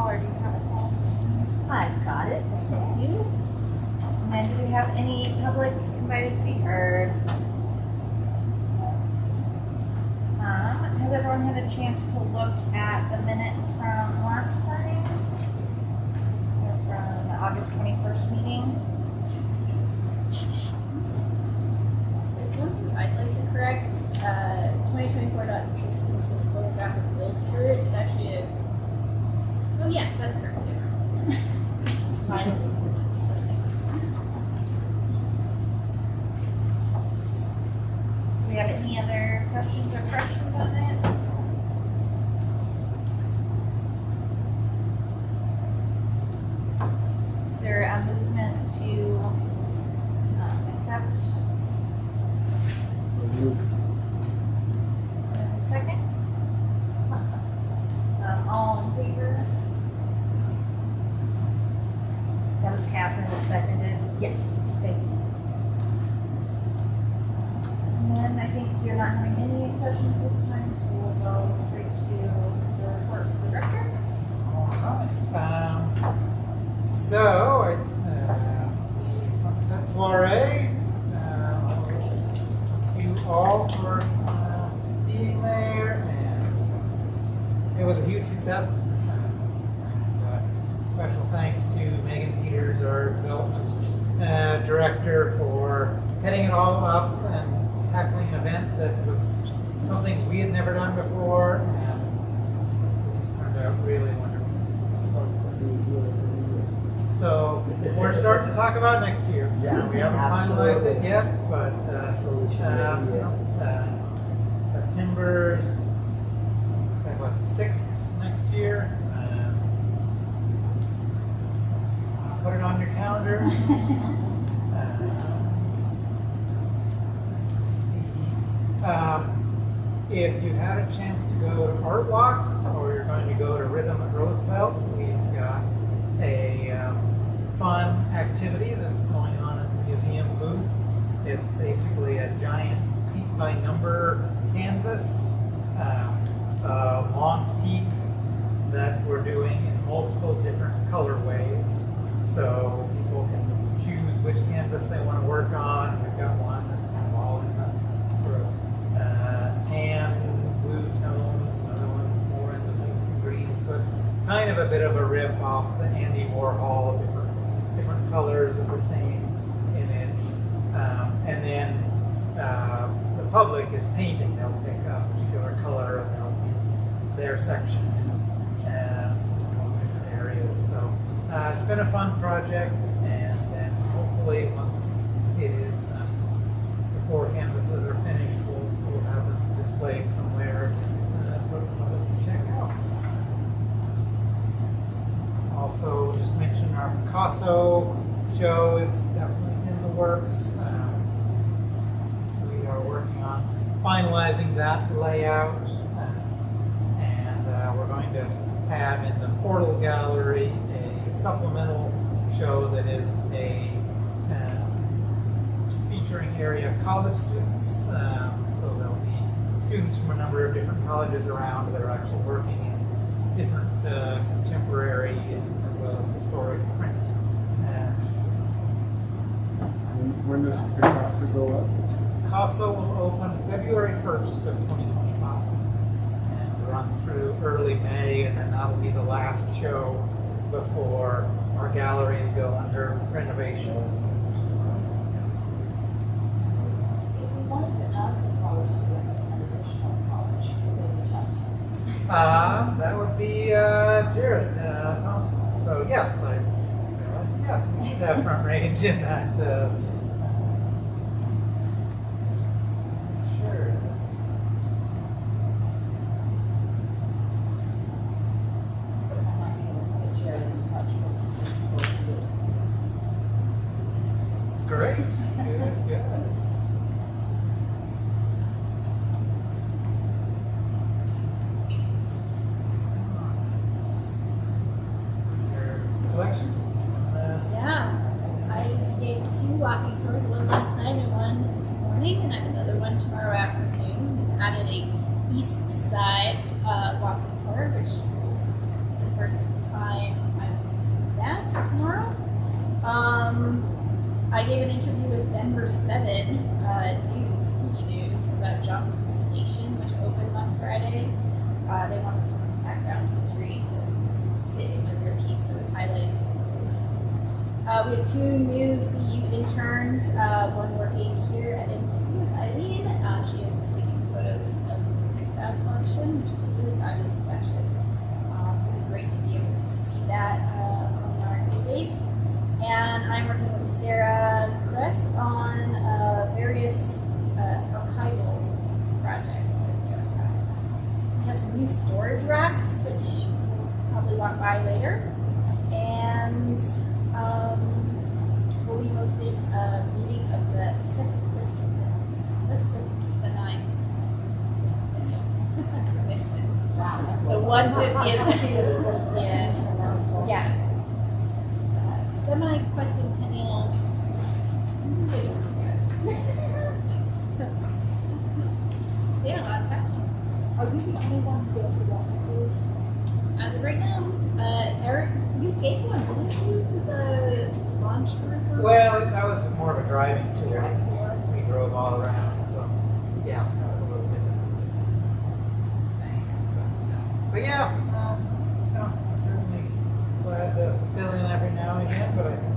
or do you have us all? I've got it. Thank you. And then do we have any public invited to be heard? Has everyone had a chance to look at the minutes from last time? So from the August 21st meeting? There's something I'd like to correct. 2024.16 says photographic illustrator. It's actually a. Oh yes, that's correct. Finally, Do we have any other questions or corrections on it? Is there a movement to accept? Second? All in favor? That was Catherine that seconded. Yes. Thank you. And then I think you're not having any accessions this time, so we'll go straight to the report of the director. All right. So, the Sunset Soiree, thank you all for being there, and it was a huge success. Special thanks to Megan Peters, our development director, for heading it all up and tackling an event that was something we had never done before, and it just turned out really wonderful. So we're starting to talk about next year. Yeah, we haven't finalized it yet, but yeah. September, say what, 6th next year. Put it on your calendar. Let's see. If you had a chance to go to Art Walk, or you're going to go to Rhythm at Roosevelt, we've got a fun activity that's going on at the museum booth. It's basically a giant peak by number canvas, Long's Peak, that we're doing in multiple different colorways. So people can choose which canvas they want to work on. We've got one that's kind of all in the sort of tan, blue tones, another one more in the pinks and greens. So it's kind of a bit of a riff off the Andy Warhol, different colors of the same image. And then the public is painting. They'll pick a particular color and they'll paint their section in different areas. So it's been a fun project, and then hopefully once it is, the 4 canvases are finished, we'll have them displayed somewhere for the public to check out. Also, just mention our Picasso show is definitely in the works. We are working on finalizing that layout, and we're going to have in the Portal Gallery a supplemental show that is a featuring area college students. So there'll be students from a number of different colleges around that are actually working in different contemporary as well as historic print. When does Picasso go up? Picasso will open February 1st of 2025 and run through early May, and then that'll be the last show before our galleries go under renovation. If we wanted to add some college students and additional college, would we test? That would be Jared Thompson. So yes, yes, we should have front range in that. Sure. I might be able to put Jared in touch with Great. Good, good. Your collection? Yeah, I just gave 2 walking tours, one last night and one this morning, and I have another one tomorrow afternoon. We've added a east side walking tour, which will be the first time I'm doing that tomorrow. I gave an interview with Denver 7 News, TV News, about Johnson Station, which opened last Friday. They wanted some background history to fit in with their piece that was highlighting the station. We have 2 new CU interns, one working here at NCC with Eileen. She is taking photos of the textile collection, which is a really fabulous collection. So it'd be great to be able to see that on our database. And I'm working with Sarah Kress on various archival projects with the archives. We have some new storage racks, which we'll probably walk by later. And we'll be hosting a meeting of the Sesquicentennial Commission. The 150th, yeah. Semi-quescentennial. So yeah, lots happening. Are you the only one who does the walking tours? As of right now, Eric, you gave one, didn't you, to the launch group? Well, that was more of a driving tour. We drove all around, so yeah, that was a little different. But yeah, I'm certainly glad to fill in every now and again, but I think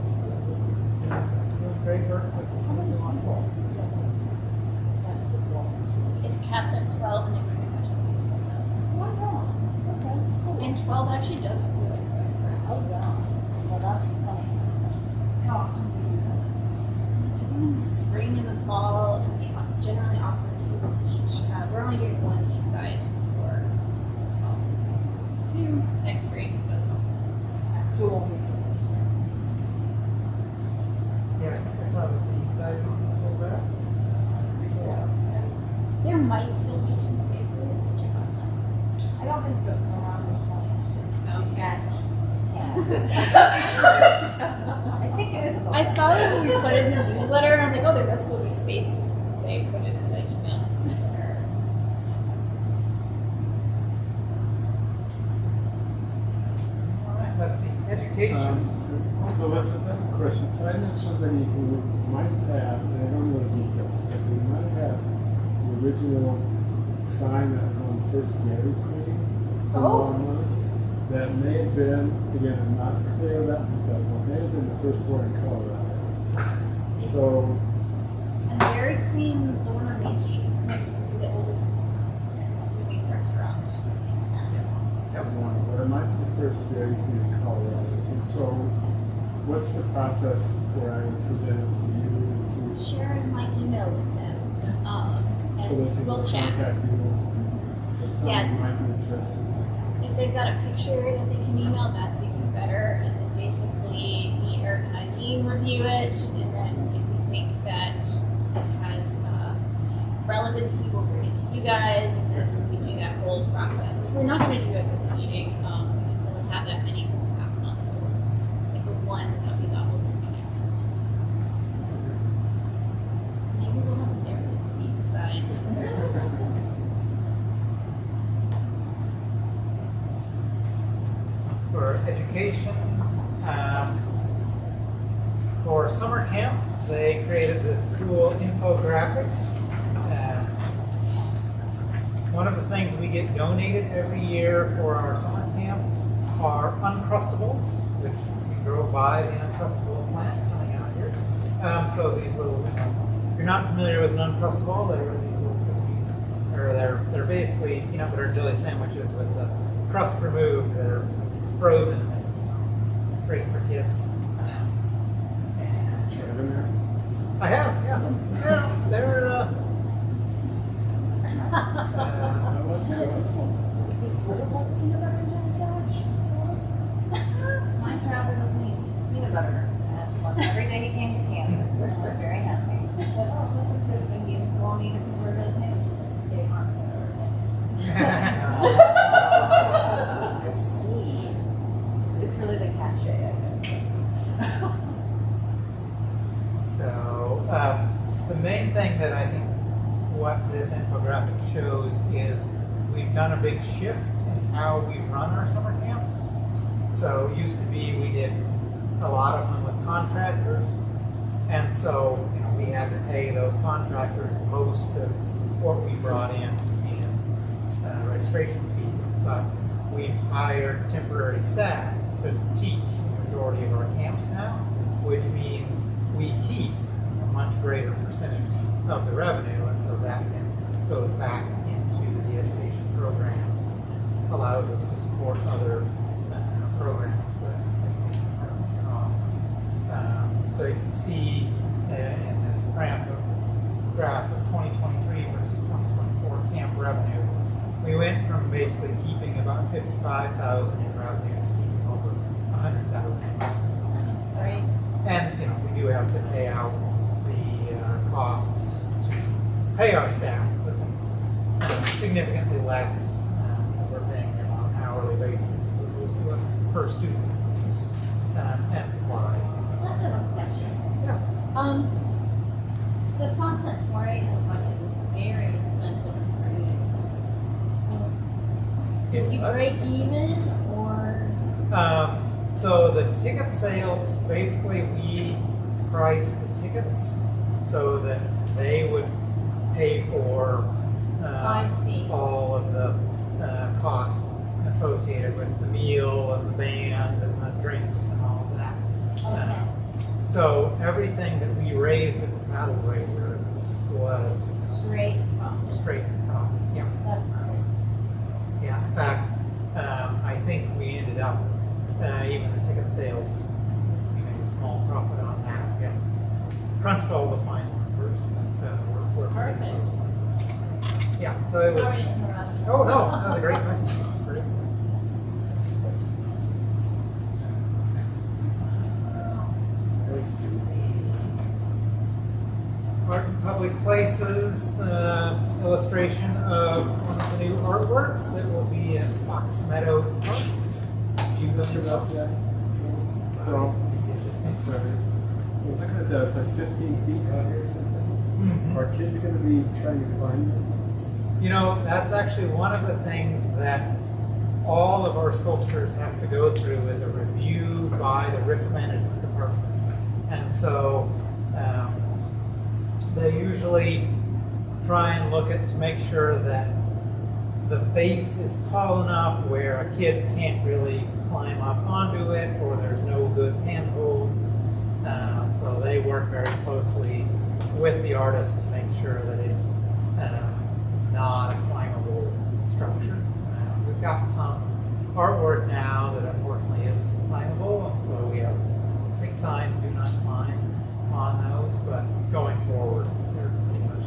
it was great work with people. It's capped at 12 and it pretty much always set up. And 12 actually does really good. Oh, wow. Well, that's funny. How often do you do that? We do them in the spring and the fall, and we generally offer 2 of each. We're only doing 1 east side for this fall. 2 next spring, but Cool. Yeah, I think I saw the east side was sold out. there might still be some spaces. Check on that. I don't think so. Around this point. Okay. I think it is. I saw that when we put it in the newsletter, and I was like, oh, there must still be spaces. They put it in the email newsletter. All right, let's see, education. So let's have a question. So I know somebody who might have, and I don't know the details, but they might have the original sign that was on First Dairy Queen. Oh. That may have been, again, I'm not clear of that detail, but may have been the first one in Colorado. So, And Dairy Queen, the one on Main Street, next to be the oldest swimming restaurant in town. that's one, but it might be the first Dairy Queen in Colorado. So, what's the process where I present it to you and see? Share my email with them, So that they and we'll can chat. contact you. If Yeah. someone might be interested. If they've got a picture that they can email, that's even better. And then basically, me, Eric, and Eileen review it, and then if we think that it has relevancy, we'll bring it to you guys, and then we do that whole process, which we're not going to do at this meeting. We didn't really have that many for the past month, so we'll just pick the one that we thought will just be next. Maybe we'll have a Dairy Queen sign. For education, for summer camp, they created this cool infographic. One of the things we get donated every year for our summer camps are Uncrustables, which we grow by the Uncrustables plant coming out here. So these little, if you're not familiar with an Uncrustable, they're these little cookies, or they're basically peanut butter and jelly sandwiches with the crust removed that are frozen and great for kids. And Have in there? I have, yeah. They're It's sort of like peanut butter and jelly sandwich, sort of. My travel was me, peanut butter. Every day he came to camp, I was very happy. I said, oh, that's interesting, you won't eat a peanut butter and jelly sandwich. They aren't I see. It's really the cachet, I think. So the main thing that I think what this infographic shows is we've done a big shift in how we run our summer camps. So it used to be we did a lot of them with contractors, and so we had to pay those contractors most of what we brought in registration fees. But we've hired temporary staff to teach the majority of our camps now, which means we keep a much greater percentage of the revenue, and so that then goes back into the education programs and allows us to support other programs that we can offer. So you can see in this graph of 2023 versus 2024 camp revenue, we went from basically keeping about 55,000 in revenue to keeping over 100,000. Right. And we do have to pay out the costs to pay our staff, but it's significantly less than we're paying them on an hourly basis as opposed to a per student basis and supplies. I have a question. Yes. The Sunset Soiree looked like it was very expensive for you. Did you was. break even or? So the ticket sales, basically we priced the tickets so that they would pay for I see. all of the costs associated with the meal and the band and the drinks and all of that. Okay. So everything that we raised at the paddle raiser was Straight profit. straight profit. Yeah. That's great. Yeah. In fact, I think we ended up even the ticket sales, we made a small profit on that. Yeah. Crunched all the final numbers, but we're pretty Perfect. close. Yeah. So it was. Sorry to interrupt. Oh no, that was a great question. Great question. Let's see. Art in public places, illustration of one of the new artworks that will be at Fox Meadows Park. You looked it up yet? So, Interesting. we're looking at that, it's like 15 feet out here or something. Mhm. Are kids gonna be trying to climb it? That's actually one of the things that all of our sculptures have to go through is a review by the risk management department. And so they usually try and look at to make sure that the base is tall enough where a kid can't really climb up onto it, or there's no good handholds. So they work very closely with the artist to make sure that it's not a climbable structure. We've got some artwork now that unfortunately is climbable, and so we have big signs, do not climb, on those, but going forward, they're pretty much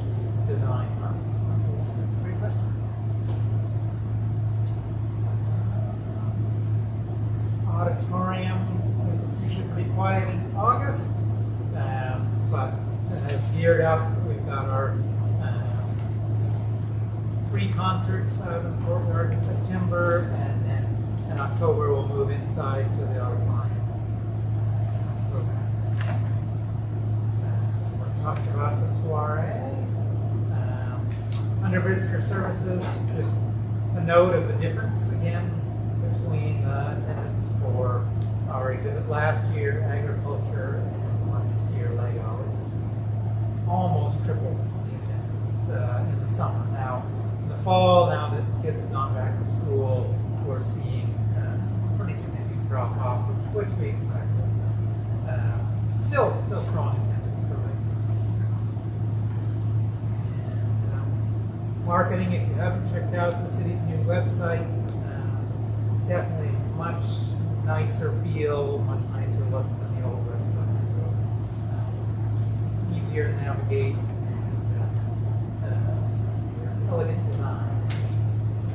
designed on. Great question. Auditorium is usually pretty quiet in August, but it has geared up. We've got our free concerts out in the courtyard in September, and then in October we'll move inside to the auditorium programs. We talked about the soiree. Under visitor services, just a note of the difference again between the attendance for our exhibit last year, agriculture, and one this year, Lego. It's almost triple the attendance in the summer. Now, in the fall, now that kids have gone back to school, we're seeing a pretty significant drop off, which we expected. Still strong attendance for me. Marketing, if you haven't checked out the city's new website, definitely much nicer feel, much nicer look than the old website. So easier to navigate and elegant design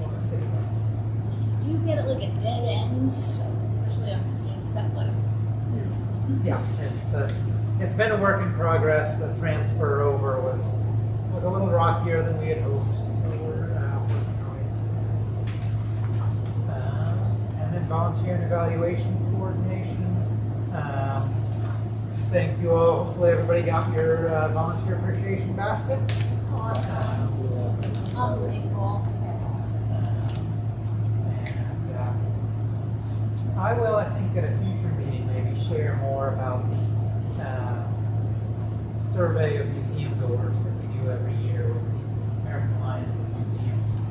for a city website. Do get it like a dead end, especially on seeing Sept last. Yeah, it's been a work in progress. The transfer over was a little rockier than we had hoped. And then volunteer and evaluation coordination. Thank you all. Hopefully everybody got your volunteer appreciation baskets. Awesome. Unbelievable. And I will, I think, at a future meeting, maybe share more about the survey of museum doors that we do every year with the American Alliance of Museums.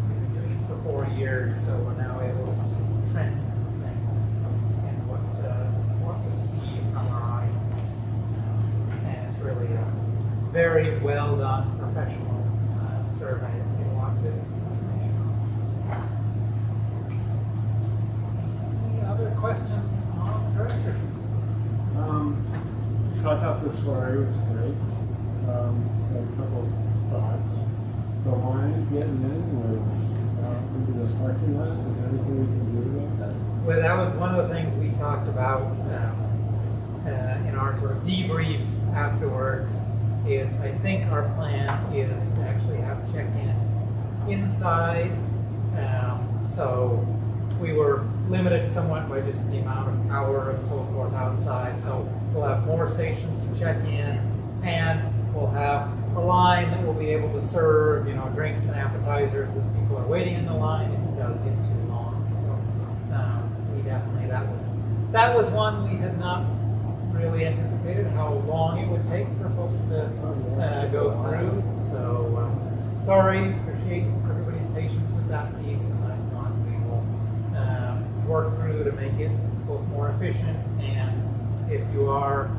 We've been doing it for 4 years, so we're now able to see some trends and things and what we see from our audience. And it's really a very well done professional survey that we get a lot of good information on. Any other questions on the director? So I thought this story was great. A couple of thoughts. The line getting in was into the parking lot. Is there anything we can do about that? Well, that was one of the things we talked about in our sort of debrief afterwards. Is I think our plan is to actually have check-in inside. So we were limited somewhat by just the amount of power and so forth outside. So we'll have more stations to check in, and we'll have a line that will be able to serve, drinks and appetizers as people are waiting in the line if it does get too long. So we definitely that was one we had not really anticipated how long it would take for folks to go through. So sorry, appreciate everybody's patience with that piece, and that's one we will work through to make it both more efficient, and if you are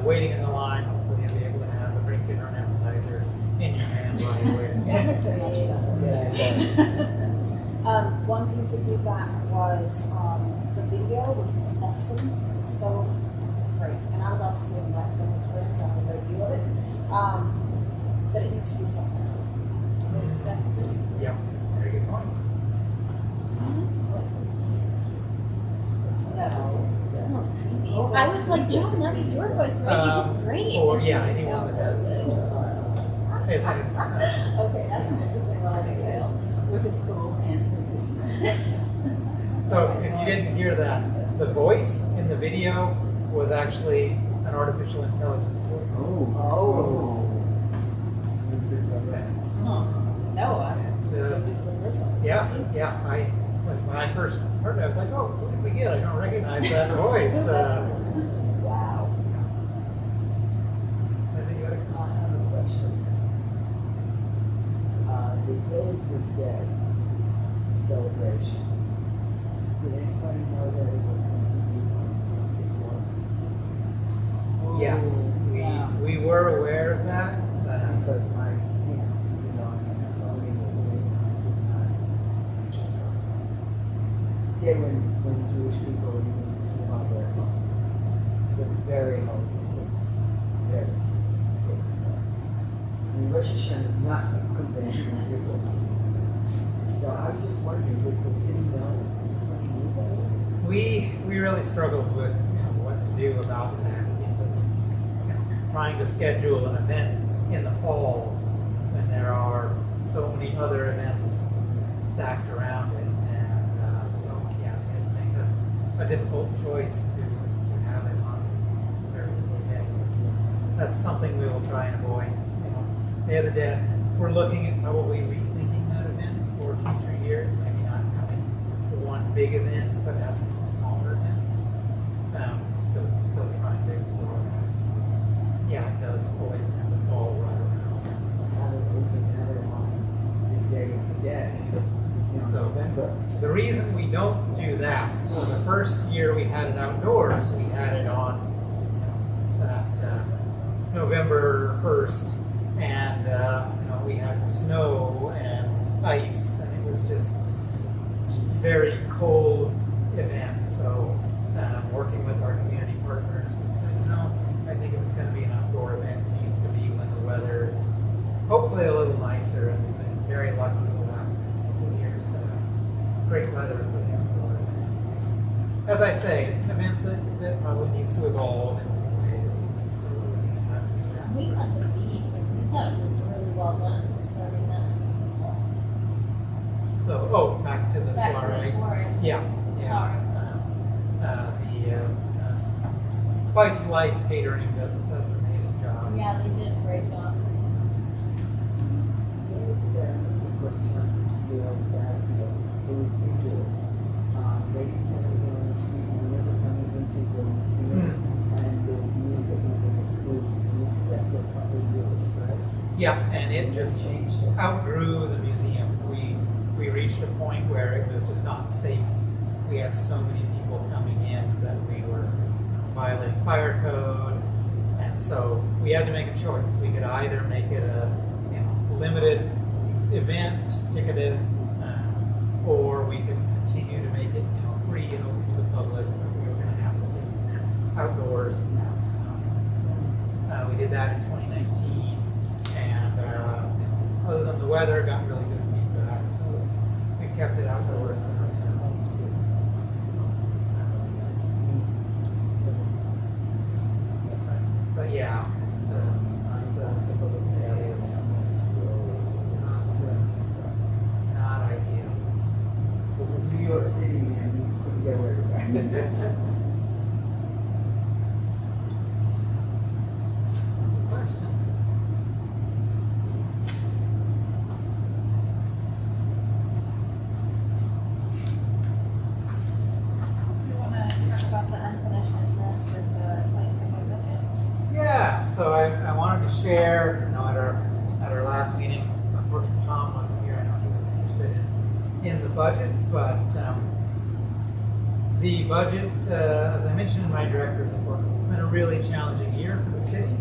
waiting in the line, hopefully you'll be able to have a drink dinner and appetizer in your hand while you're waiting. That makes it much better. One piece of feedback was the video, which was awesome. It was so great. And I was also seeing that from the screens on the review of it. But it needs to be subtitled. That's good. Yeah, very good point. What's his name? No. It's almost creepy. I was like, John, that was your voice, right? You did great. Or And she's yeah, like, anyone "No, that does it." say that it's Okay, that's an interesting little detail, which is cool and creepy. So if you didn't hear that, the voice in the video was actually an artificial intelligence voice. Oh. No, I So, assumed it was a person. yeah. When I first heard it, I was like, oh, what did we get? I don't recognize that voice. Wow. I think you had a I have a question. The Day for Dead celebration. Did anybody know that it was going to be on Yes, we were aware of that. Because I, I'm owning a it's a day when Jewish people are using to sleep on their home. It's a very holy, it's a very sacred day. I mean, Rosh Hashanah is nothing compared to what people do. So I was just wondering, did the city know? Did somebody knew about it? We really struggled with what to do about that, because trying to schedule an event in the fall when there are so many other events stacked around it, and so yeah, we had to make a difficult choice to have it on a very early day. That's something we will try and avoid. Day of the Dead, we're looking at probably rethinking that event for future years, maybe not having one big event, but having some smaller events. Still trying to explore that. Because, yeah, it does always tend to fall right around. How did we have it on the Day of the Dead in So- November? The reason we don't do that, well, the first year we had it outdoors, we had it on that November 1st, and we had snow and ice, and it was just very cold event. So working with our community partners, we said, I think if it's going to be an outdoor event, it needs to be when the weather is hopefully a little nicer, and we've been very lucky the last couple of years to have great weather for the outdoor event. As I say, it's an event that probably needs to evolve in some ways. So we're looking at how to do that. We got the beef, and we thought it was really well done for serving that. So, back to the Back to soiree. the soiree. Yeah. Sorry. The Spice of Life catering does an amazing job. Yeah, they did a great job. Day of the Dead, of course, you always have it was indoors. They didn't have it on the street, you never come into the museum, and there was music and food, and that for a couple of years, right? Yeah, and it just Changed it. outgrew the museum. We reached a point where it was just not safe. We had so many people coming in that we were violating fire code, and so we had to make a choice. We could either make it a limited event, ticketed, or we could continue to make it free and open to the public. But we were going to have to take it outdoors. So we did that in 2019, and other than the weather, got really good feedback. So we kept it outdoors. But yeah, it's not ideal. So it was New York City, man, you couldn't get away with that. Questions? You want to talk about the unfinished business with the 2025 budget? Yeah, so I wanted to share, at our last meeting, unfortunately Tom wasn't here. I know he was interested in the budget, but the budget, as I mentioned in my director's report, it's been a really challenging year for the city.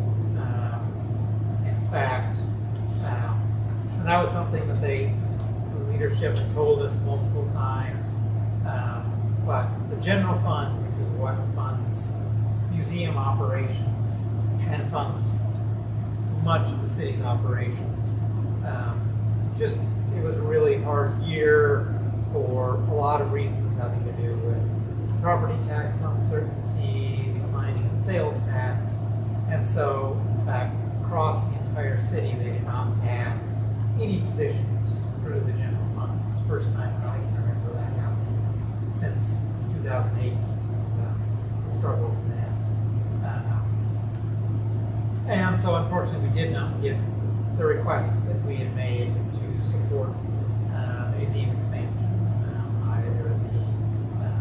In fact, and that was something that the leadership had told us multiple times. But the general fund, which is what funds museum operations and funds much of the city's operations, it was a really hard year for a lot of reasons having to do with property tax uncertainty, declining in sales tax, and so, in fact, across the entire city, they did not add any positions through the general fund. It's the first time that I can remember that happening since 2008, the struggles then. And so, unfortunately, we did not get the requests that we had made to support the museum expansion, either the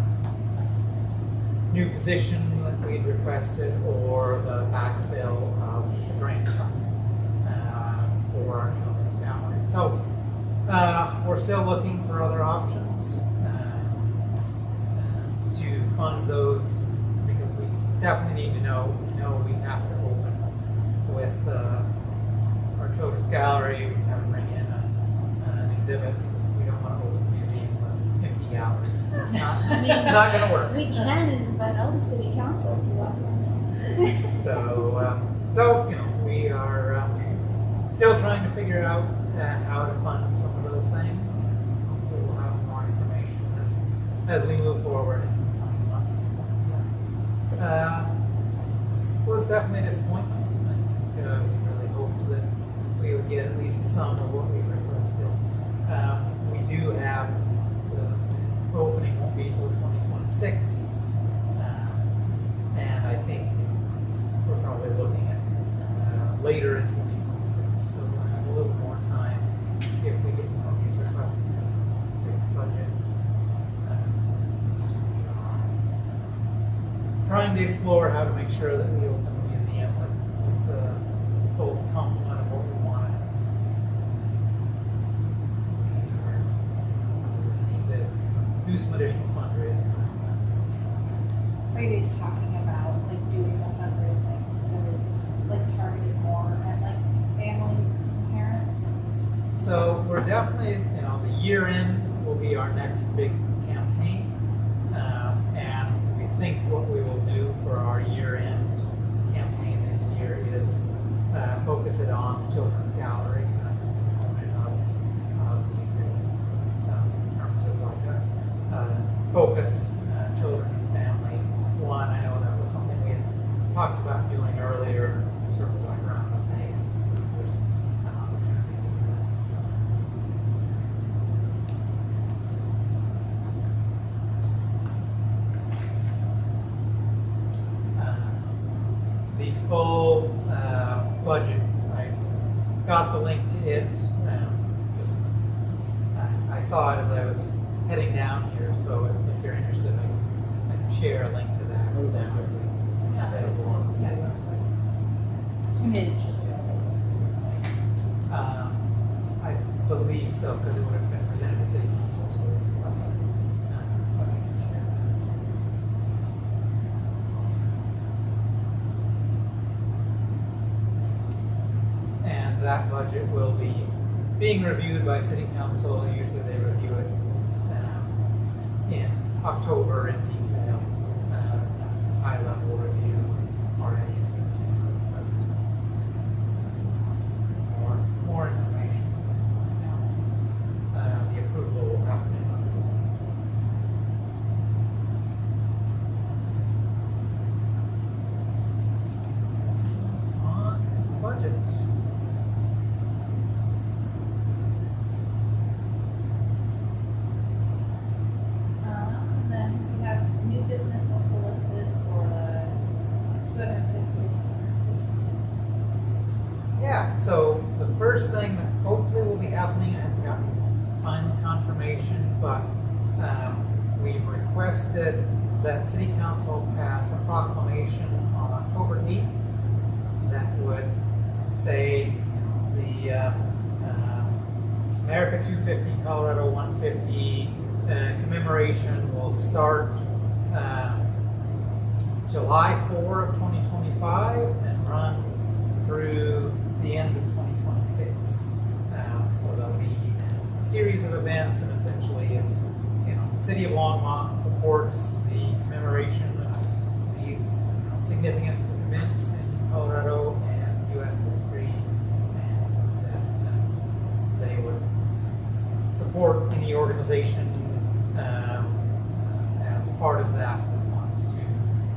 new position that we had requested or the backfill of the grant fund for our children's gallery. So we're still looking for other options to fund those, because we definitely need to know. We have to open with our children's gallery. We have to bring in an exhibit, because we don't want to open the museum with empty galleries. It's not going to work. We can invite all the city council to walk around. So we are still trying to figure out how to fund some of those things. Hopefully we'll have more information as we move forward in the coming months. It was definitely a disappointment. We really hoped that we would get at least some of what we requested. We do have the opening won't be until 2026, and I think we're probably looking at later in 2026, so we'll have a little more time if we get some of these requests in the 2026 budget. Trying to explore how to make sure that we open the museum with the full complement of what we wanted. We need to do some additional fundraising. Are you guys talking about like doing a fundraising that is like targeted more at like families and parents? So we're definitely, the year end will be our next big campaign, and we think what we will do for our year end campaign this year is focus it on the children's gallery as a component of the exhibit, in terms of like a focused children and family one. I know that was something we had talked about doing earlier, sort of like around the May, so there's an opportunity to do that. The full budget, I got the link to it. I saw it as I was heading down here, so if you're interested, I can share a link to that. It's now available on the city website. It's just I believe so, because it would have been presented to city council. So but I can share that. And that budget will be being reviewed by city council. Usually they review it in October in detail. Some high-level review already in September. But more information. The approval will happen in October. On budget. And then we have new business also listed for the 250. Yeah, so the first thing that hopefully will be happening, I haven't gotten final confirmation, but we've requested that City Council pass a proclamation on October 8th that would say the America 250, Colorado 150 commemoration will start July 4 of 2025 and run through the end of 2026. So there'll be a series of events, and essentially it's, the city of Longmont supports the commemoration of these significant events in Colorado and U.S. history, and that they would support any organization as part of that wants to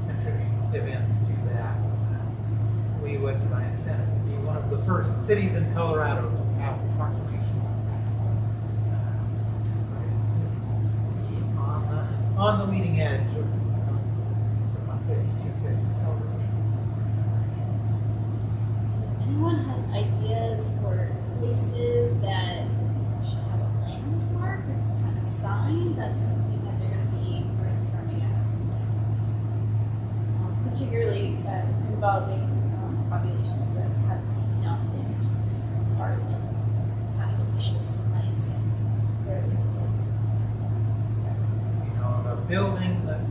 contribute events to that. We would, as I understand it, be one of the first cities in Colorado to pass a proclamation like that. So, excited to be on the leading edge of the 150-250 celebration. If anyone has ideas for places that should have a landmark or some kind of sign, that's something that they're going to be brainstorming at next week. Particularly involving populations that have not been part of kind of official signs for these places. Of a building that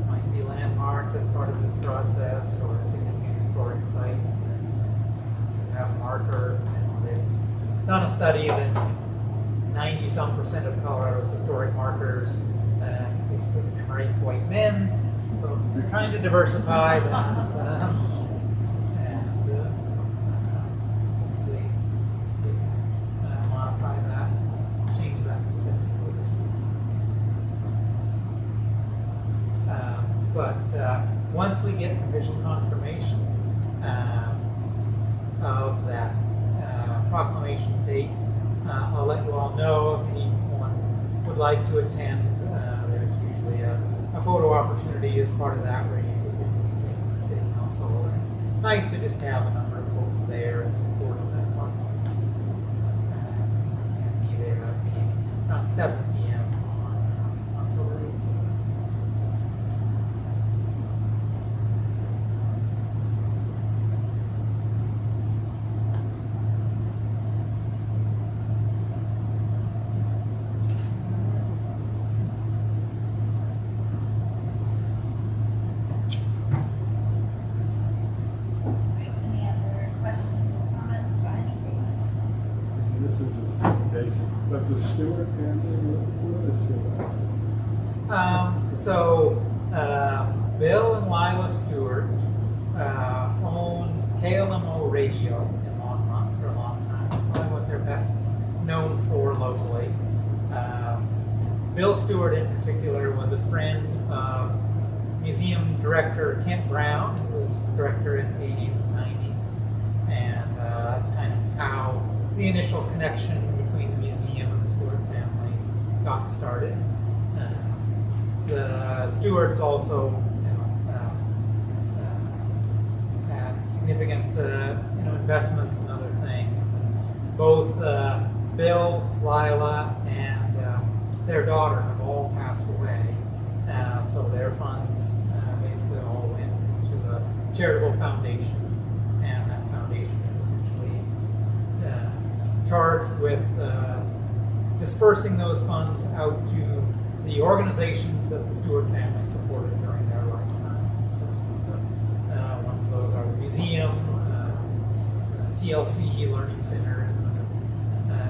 might be landmarked as part of this process, or a significant historic site that should have a marker. They've done a study that 90-some% of Colorado's historic markers basically commemorate white men, so they're trying to diversify that. Hopefully we can modify that, change that statistic over time. But once we get official confirmation of that proclamation date, I'll let you all know if anyone would like to attend. There's usually a photo opportunity as part of that where you can take the city council. And it's nice to just have a number of folks there in support of that proclamation. So, and be there. That'll be around 7 p.m. on October 8th. Any other questions or comments by anybody? This is just basic, but the Stewart family, what is Stewart? So Bill and Lila Stewart owned KLMO Radio in Longmont for a long time. Probably what they're best known for locally. Bill Stewart in particular was a friend of museum director Kent Brown, who was director in the 80s and 90s. And that's kind of how the initial connection between the museum and the Stewart family got started. The Stewarts also had significant investments in other things. And both Bill, Lila, and their daughter have all passed away. So their funds basically all went to a charitable foundation, and that foundation is essentially charged with dispersing those funds out to the organizations that the Stewart family supported during their lifetime. So some of the ones of those are the museum, TLC, Learning Center is another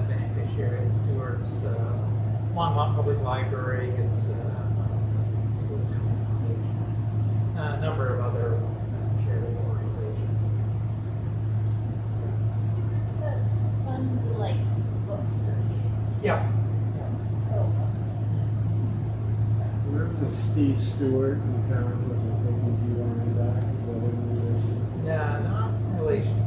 beneficiary, Stewart's, Longmont Public Library, it's Stewart Family Foundation, a number of other charitable organizations. Students that fund like books for kids. Yeah. So Remember Steve Stewart in town was a big deal on that? Is that in relation? Yeah, not in relation